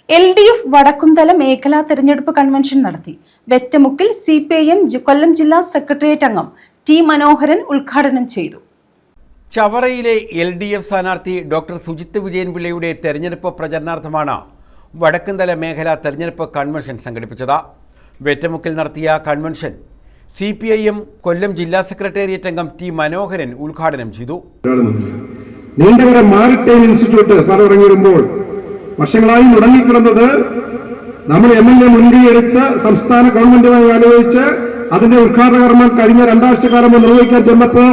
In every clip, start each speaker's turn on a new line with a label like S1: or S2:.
S1: LDF Vadakkumthala മേഖലാ തെരഞ്ഞെടുപ്പ് convention നടത്തി. വെറ്റമുക്കിൽ CPIM കൊല്ലം ജില്ലാ സെക്രട്ടേറിയറ്റ് അംഗം ടി മനോഹരൻ ഉദ്ഘാടനം ചെയ്തു.
S2: ചവറയിലെ LDF സ്ഥാനാർത്ഥി ഡോക്ടർ സുജിത്ത് വിജയൻപിള്ളയുടെ തെരഞ്ഞെടുപ്പ് പ്രചരണാർത്ഥമാണ് വടക്കുംതല മേഖലാ തെരഞ്ഞെടുപ്പ് കൺവെൻഷൻ സംഘടിപ്പിച്ചത്. വെറ്റമുക്കിൽ നടത്തിയ കൺവെൻഷൻ CPIM കൊല്ലം ജില്ലാ സെക്രട്ടേറിയറ്റ് അംഗം ടി മനോഹരൻ ഉദ്ഘാടനം ചെയ്തു.
S3: നീണ്ടകര മാരിടൈം ഇൻസ്റ്റിറ്റ്യൂട്ട് പറഞ്ഞിരുമ്പോൾ വർഷങ്ങളായി മുടങ്ങിക്കിടന്നത് നമ്മൾ MLA മുൻകൈയെടുത്ത് സംസ്ഥാന ഗവൺമെന്റുമായി ആലോചിച്ച് അതിന്റെ ഉദ്ഘാടന കർമ്മം കഴിഞ്ഞ 2 ആഴ്ചക്കാലം നിർവഹിക്കാൻ ചെന്നപ്പോ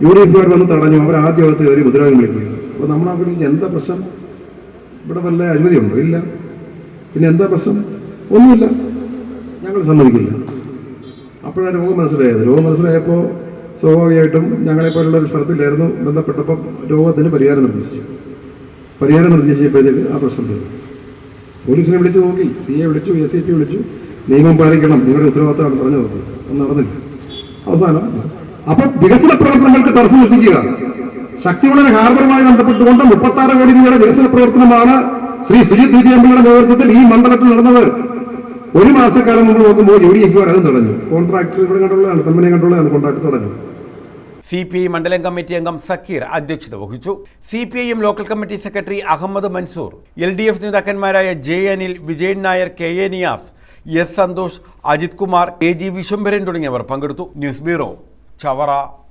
S3: UDF വന്ന് തടഞ്ഞു. അവർ ആദ്യമത്തെ കയറി മുദ്രാവാക്യം വിളിക്കുന്നത്. അപ്പൊ നമ്മളവിടെ എന്താ പ്രശ്നം? ഇവിടെ വല്ല അനുമതിയുണ്ടോ? ഇല്ല. പിന്നെ എന്താ പ്രശ്നം? ഒന്നുമില്ല, ഞങ്ങൾ സമ്മതിക്കില്ല. അപ്പോഴാണ് രോഗം മനസ്സിലായത്. രോഗം മനസ്സിലായപ്പോൾ സ്വാഭാവികമായിട്ടും ഞങ്ങളെപ്പോലുള്ള ഒരു സ്ഥലത്തിലായിരുന്നു. ബന്ധപ്പെട്ടപ്പോൾ രോഗത്തിന് പരിഹാരം നിർദ്ദേശിച്ചപ്പോഴത്തേക്ക് ആ പ്രശ്നം തീർന്നു. പോലീസിനെ വിളിച്ചു നോക്കി, CA വിളിച്ചു, ACP വിളിച്ചു, നിയമം പാലിക്കണം, നിങ്ങളുടെ ഉത്തരവാദിത്തമാണ് പറഞ്ഞു നോക്കി. ഒന്നും നടന്നില്ല. അവസാനം അപ്പൊ വികസന പ്രവർത്തനങ്ങൾക്ക് തടസ്സം സൃഷ്ടിക്കുക. ശക്തികുളൻ ഹാർബറുമായി ബന്ധപ്പെട്ടുകൊണ്ട് 36 കോടി രൂപയുടെ വികസന പ്രവർത്തനമാണ് ശ്രീ സുജിത്ത് വിജയൻപിള്ളയുടെ നേതൃത്വത്തിൽ ഈ മണ്ഡലത്തിൽ നടന്നത്. 1 മാസക്കാലം മുമ്പ് നോക്കുമ്പോൾ UDF അതും തടഞ്ഞു. കോൺട്രാക്ടർ ഇവിടെ കണ്ടുള്ളതാണ്, കമ്പനി കണ്ടുള്ളതാണ്, കോൺട്രാക്ട് തടഞ്ഞു.
S2: CPI മണ്ഡലം കമ്മിറ്റി അംഗം സക്കീർ അധ്യക്ഷത വഹിച്ചു. CPIM local committee secretary Ahammed Mansoor, LDF നേതാക്കന്മാരായ J Anil, Vijayan Nair, KA Niyas, S Santhosh, Ajith Kumar, AG Viswambharan തുടങ്ങിയവർ പങ്കെടുത്തു. News bureau, Chavara.